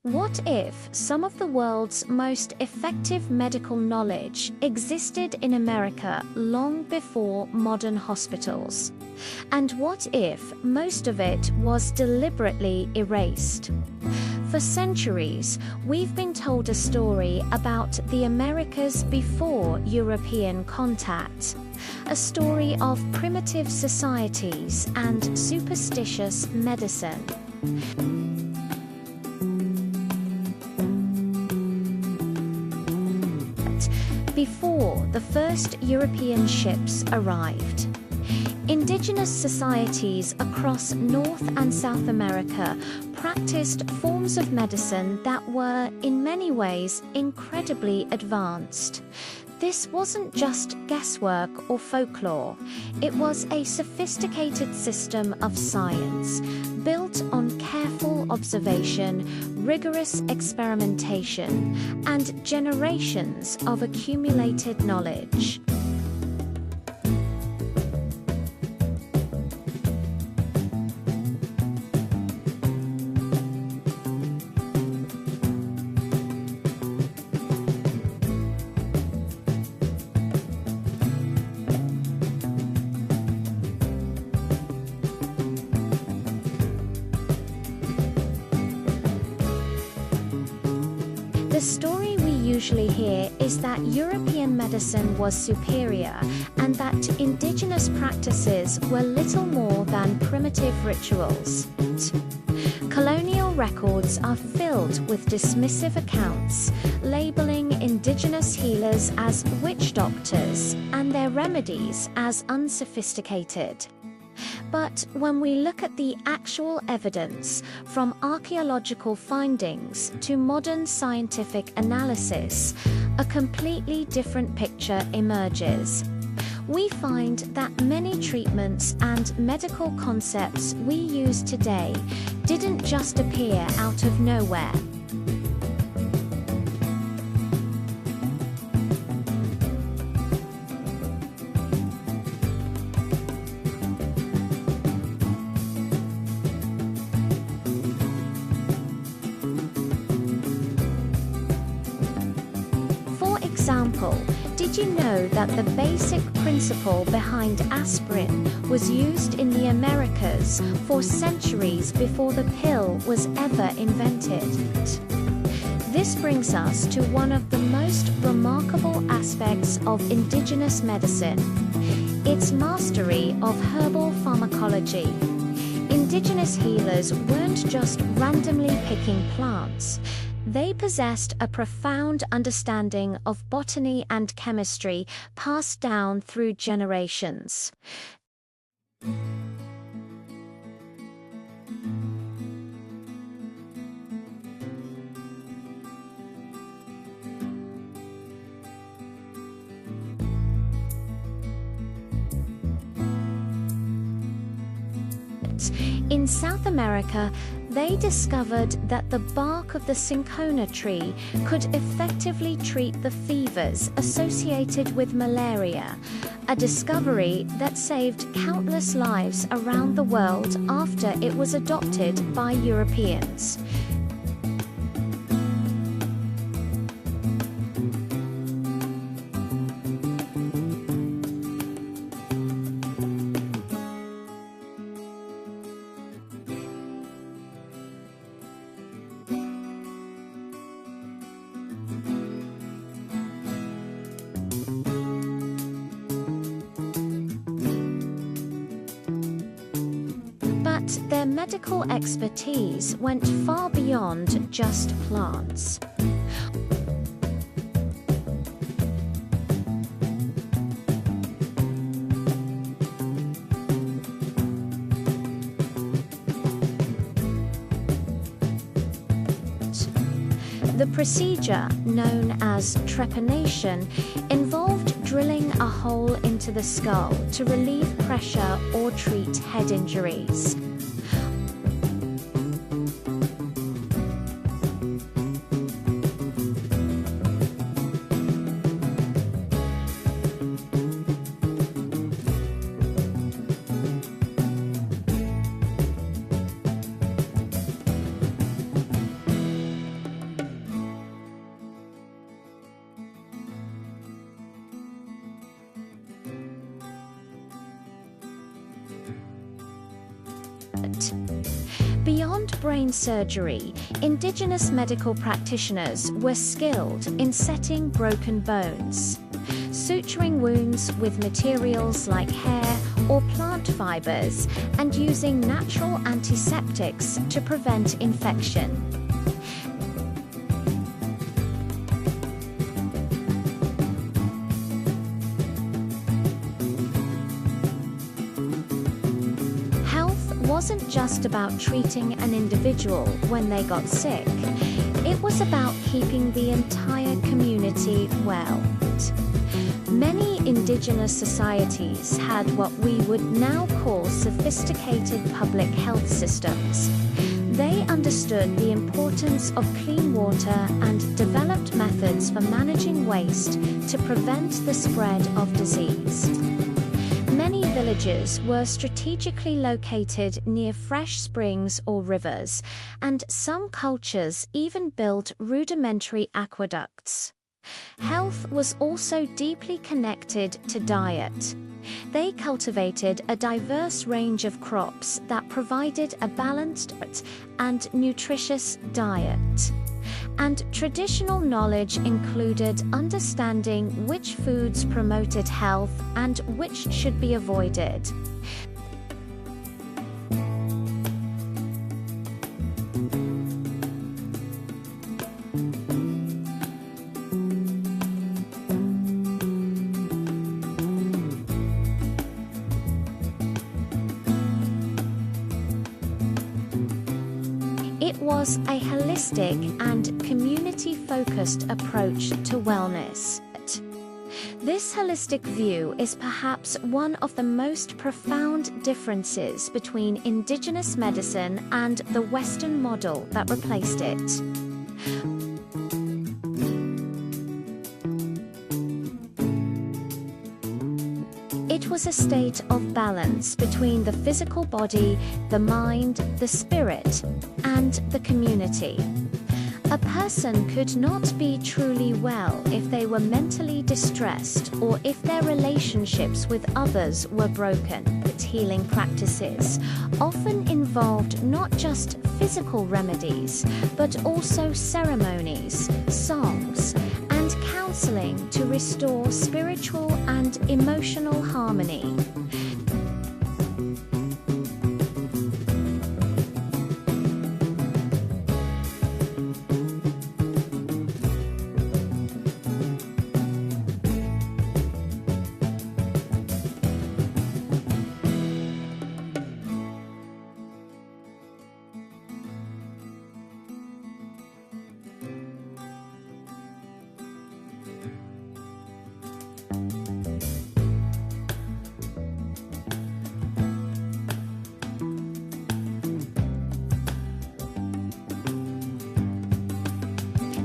What if some of the world's most effective medical knowledge existed in America long before modern hospitals? And what if most of it was deliberately erased? For centuries, we've been told a story about the Americas before European contact. A story of primitive societies and superstitious medicine. Before the first European ships arrived, indigenous societies across North and South America practiced forms of medicine that were, in many ways, incredibly advanced. This wasn't just guesswork or folklore. It was a sophisticated system of science, built on careful observation, rigorous experimentation, and generations of accumulated knowledge. The story we usually hear is that European medicine was superior and that indigenous practices were little more than primitive rituals. Colonial records are filled with dismissive accounts, labeling indigenous healers as witch doctors and their remedies as unsophisticated. But when we look at the actual evidence, from archaeological findings to modern scientific analysis, a completely different picture emerges. We find that many treatments and medical concepts we use today didn't just appear out of nowhere. Did you know that the basic principle behind aspirin was used in the Americas for centuries before the pill was ever invented? This brings us to one of the most remarkable aspects of indigenous medicine: its mastery of herbal pharmacology. Indigenous healers weren't just randomly picking plants. They possessed a profound understanding of botany and chemistry passed down through generations. In South America, they discovered that the bark of the cinchona tree could effectively treat the fevers associated with malaria, a discovery that saved countless lives around the world after it was adopted by Europeans. Their medical expertise went far beyond just plants. The procedure, known as trepanation, involved drilling a hole into the skull to relieve pressure or treat head injuries. Beyond brain surgery, indigenous medical practitioners were skilled in setting broken bones, suturing wounds with materials like hair or plant fibers, and using natural antiseptics to prevent infection. Wasn't just about treating an individual when they got sick. It was about keeping the entire community well. Many indigenous societies had what we would now call sophisticated public health systems. They understood the importance of clean water and developed methods for managing waste to prevent the spread of disease. Many villages were strategically located near fresh springs or rivers, and some cultures even built rudimentary aqueducts. Health was also deeply connected to diet. They cultivated a diverse range of crops that provided a balanced and nutritious diet. And traditional knowledge included understanding which foods promoted health and which should be avoided. It was a holistic and community-focused approach to wellness. This holistic view is perhaps one of the most profound differences between indigenous medicine and the Western model that replaced it. It was a state of balance between the physical body, the mind, the spirit, and the community. A person could not be truly well if they were mentally distressed or if their relationships with others were broken. But healing practices often involved not just physical remedies, but also ceremonies, songs, and counseling to restore spiritual and emotional harmony.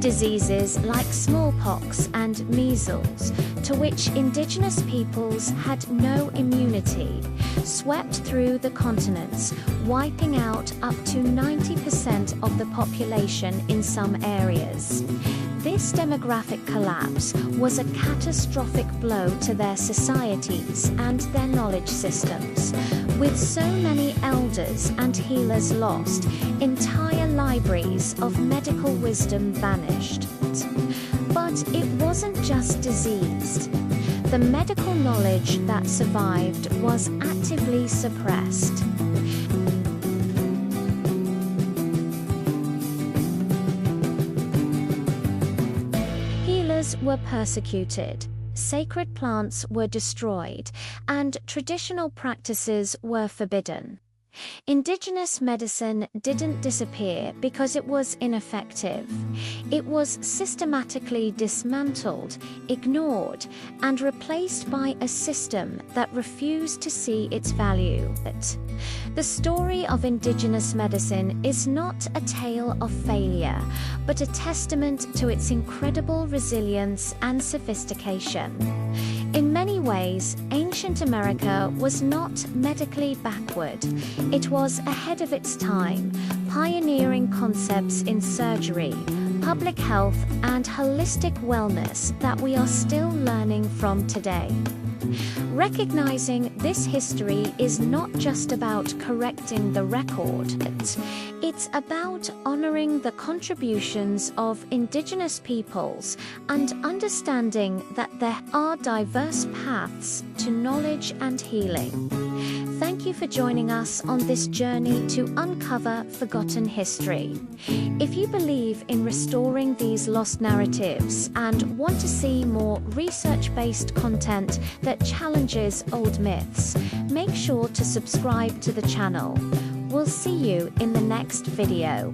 Diseases like smallpox and measles, to which indigenous peoples had no immunity, swept through the continents, wiping out up to 90% of the population in some areas. This demographic collapse was a catastrophic blow to their societies and their knowledge systems. With so many elders and healers lost, entire libraries of medical wisdom vanished. But it wasn't just disease. The medical knowledge that survived was actively suppressed. Healers were persecuted, sacred plants were destroyed, and traditional practices were forbidden. Indigenous medicine didn't disappear because it was ineffective. It was systematically dismantled, ignored, and replaced by a system that refused to see its value. The story of indigenous medicine is not a tale of failure, but a testament to its incredible resilience and sophistication. In many ways, ancient America was not medically backward. It was ahead of its time, pioneering concepts in surgery, public health, and holistic wellness that we are still learning from today. Recognizing this history is not just about correcting the record, it's about honoring the contributions of Indigenous peoples and understanding that there are diverse paths to knowledge and healing. Thank you for joining us on this journey to uncover forgotten history. If you believe in restoring these lost narratives and want to see more research-based content that challenges old myths, make sure to subscribe to the channel. We'll see you in the next video.